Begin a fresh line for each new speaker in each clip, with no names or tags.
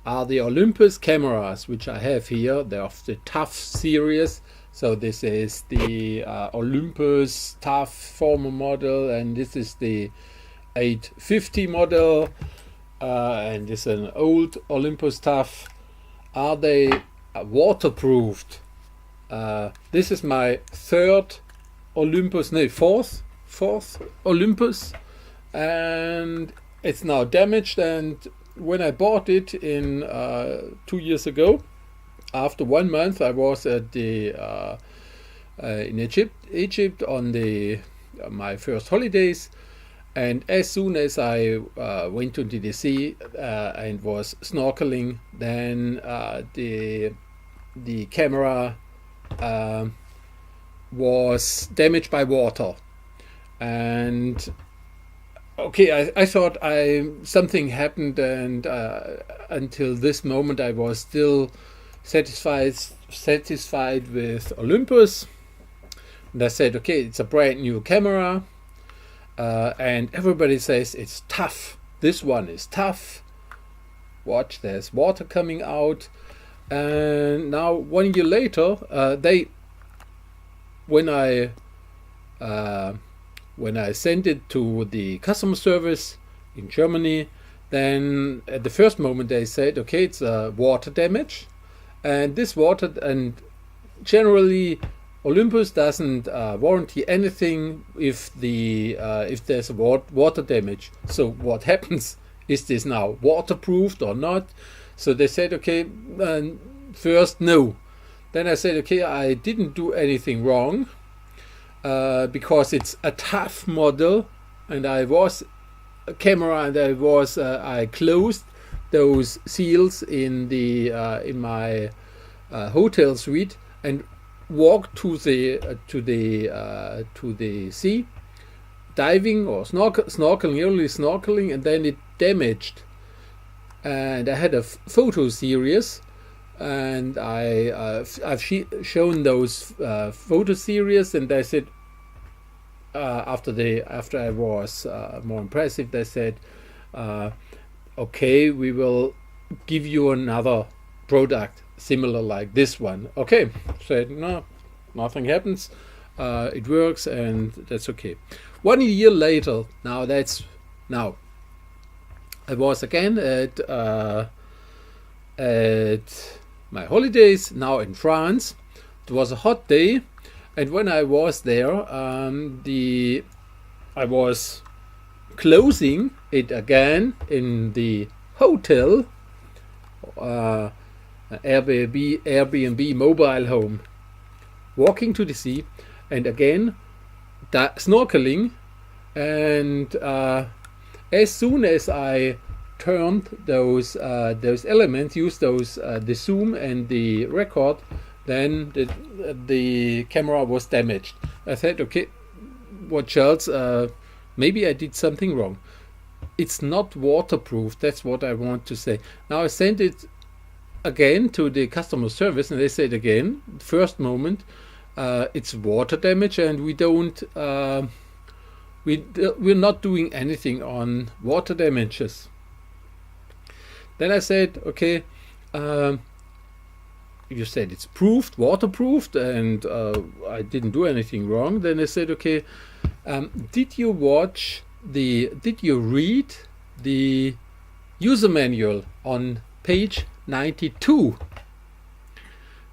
are the Olympus cameras, which I have here. They're of the Tough series. So this is the Olympus Tough former model, and this is the 850 model, and this is an old Olympus Tough. Are they waterproofed? This is my fourth Olympus, and it's now damaged. And when I bought it in 2 years ago, after 1 month, I was at the in Egypt on my first holidays, and as soon as I went to the sea and was snorkeling, then the camera was damaged by water. And okay, I thought something happened, and until this moment I was still satisfied with Olympus. And I said, okay, it's a brand new camera, and everybody says it's tough. This one is tough. Watch, there's water coming out. And now 1 year later, when I sent it to the customer service in Germany, then at the first moment they said, okay, it's water damage, and this water, and generally Olympus doesn't warranty anything if there's a water damage. So what happens? Is this now waterproofed or not? So they said, okay, first no. Then I said, okay, I didn't do anything wrong, because it's a Tough model, and I was a camera, and I closed those seals in my hotel suite and walked to the sea, diving or snorkeling, and then it damaged. And I had a photo series, and I've shown those photo series, and they said, after I was more impressive, they said, okay, we will give you another product similar like this one. Okay, said, no, nothing happens, it works, and that's okay. 1 year later, now I was again at my holidays, now in France. It was a hot day, and when I was there, I was closing it again in the hotel, Airbnb mobile home, walking to the sea, and again snorkeling, and as soon as I turned those elements, used the zoom and the record, then the camera was damaged. I said, okay, what else? Maybe I did something wrong. It's not waterproof. That's what I want to say. Now I sent it again to the customer service, and they said again, first moment, it's water damage, and we're not doing anything on water damages. Then I said, okay, you said it's waterproofed, and I didn't do anything wrong. Then I said, okay, did you read the user manual on page 92?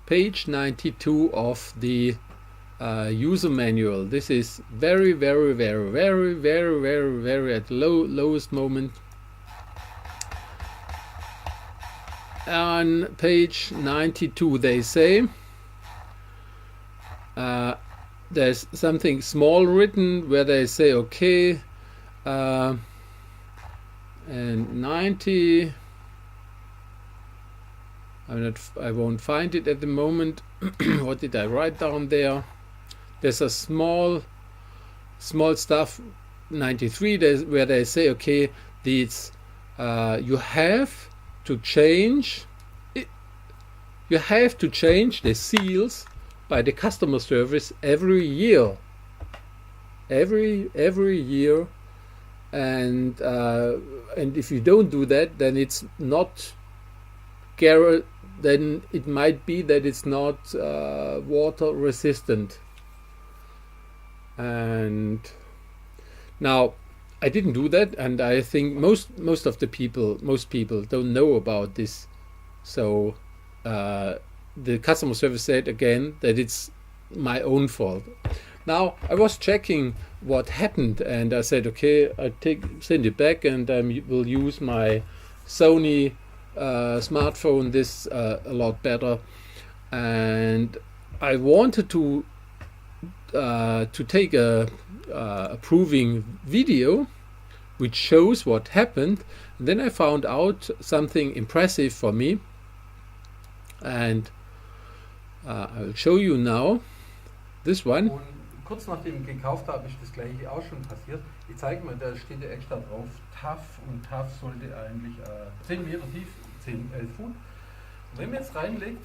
Page 92 of the user manual. This is very, very, very, very, very, very, very at lowest moment. On page 92 they say there's something small written where they say, okay, and 90, I won't find it at the moment. What did I write down there? There's a small stuff 93 where they say, okay, these you have to change the seals by the customer service every year, and if you don't do that, then it's not then it might be that it's not water resistant. And now I didn't do that, and I think most people don't know about this. So the customer service said again that it's my own fault. Now I was checking what happened, and I said, okay, send it back, and I will use my Sony smartphone this a lot better. And I wanted to take a proving video which shows what happened. And then I found out something impressive for me, and I'll show you now this one.
Und kurz nachdem ich gekauft habe, ist das gleiche auch schon passiert. Ich zeige mal, da steht ja extra drauf Tough, und Tough sollte eigentlich 10 Meter tief, 11 Fuß. Und wenn man jetzt reinlegt,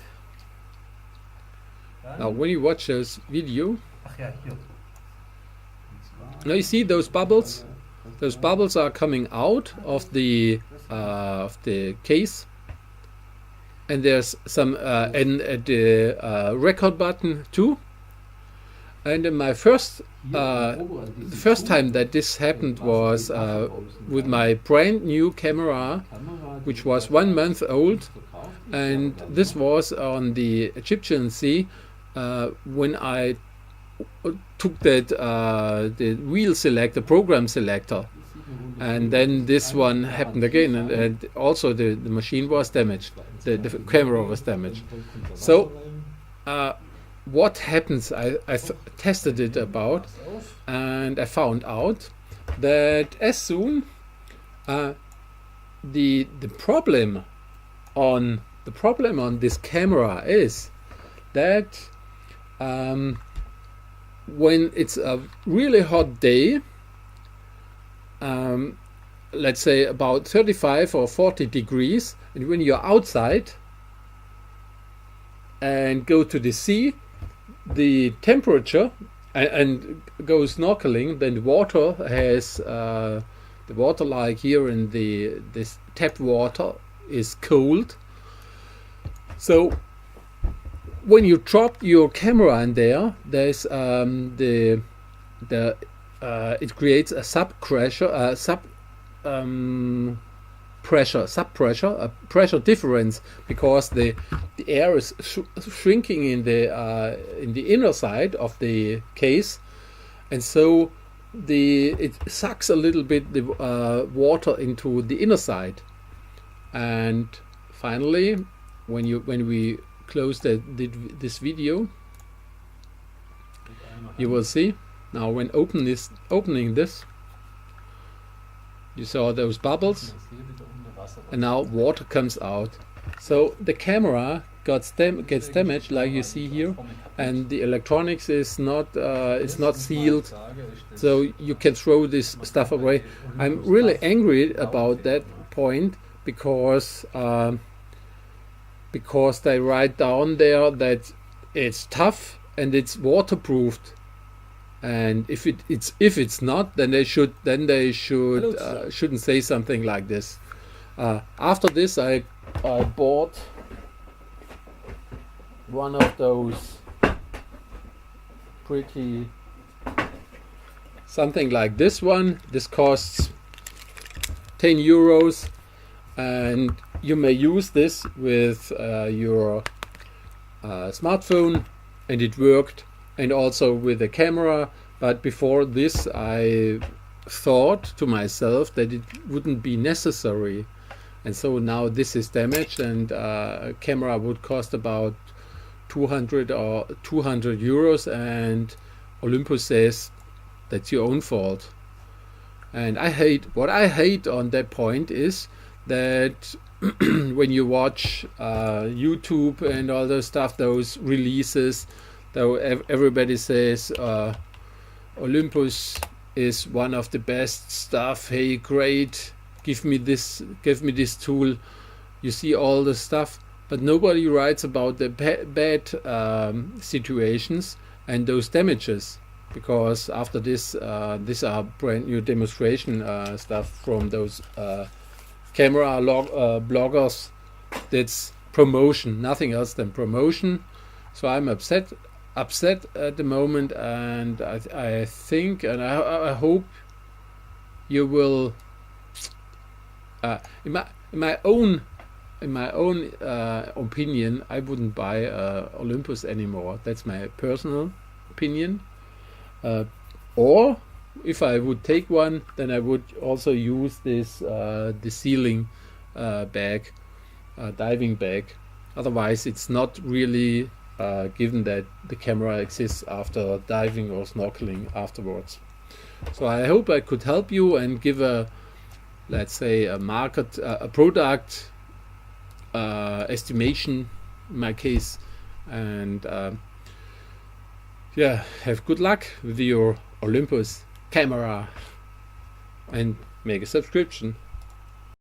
Now when you watch this video,
ach ja, hier.
now you see those bubbles. Those bubbles are coming out of the case, and there's some and at the record button too. And in my the first time that this happened was with my brand new camera, which was 1 month old, and this was on the Egyptian Sea when I took that the wheel selector, program selector, and then this one happened again, and also the machine was damaged, the camera was damaged. So what happens, I tested it about, and I found out that as soon the problem on this camera is that when it's a really hot day, let's say about 35 or 40 degrees, and when you're outside and go to the sea, the temperature and go snorkeling, then the water has the water, like here in this tap water, is cold. So when you drop your camera in there, there's it creates a subpressure, a pressure difference, because the air is shrinking in the inner side of the case, and so it sucks a little bit the water into the inner side. And finally, when we close this video, you will see now when opening this, you saw those bubbles, and now water comes out. So the camera gets damaged, like you see here, and the electronics is not sealed, so you can throw this stuff away. I'm really angry about that point, because they write down there that it's tough and it's waterproofed, and if it's not, then they shouldn't say something like this. After this, I bought one of those pretty, something like this one. This costs 10 euros, and you may use this with your smartphone, and it worked, and also with the camera. But before this, I thought to myself that it wouldn't be necessary, and so now this is damaged, and a camera would cost about 200 euros, and Olympus says that's your own fault. And what I hate on that point is that when you watch YouTube and all those stuff, those releases, though everybody says Olympus is one of the best stuff, hey, great, give me this tool. You see all the stuff, but nobody writes about the bad situations and those damages, because after this, these are brand new demonstration stuff from those camera bloggers that's promotion, nothing else than promotion. So I'm upset at the moment, and I think, and I hope you will. In my own opinion, I wouldn't buy Olympus anymore. That's my personal opinion. Or if I would take one, then I would also use this the sealing bag, diving bag. Otherwise, it's not really given that the camera exists after diving or snorkeling afterwards. So I hope I could help you and give a, let's say, a market, a product estimation in my case, and yeah, have good luck with your Olympus camera and make a subscription.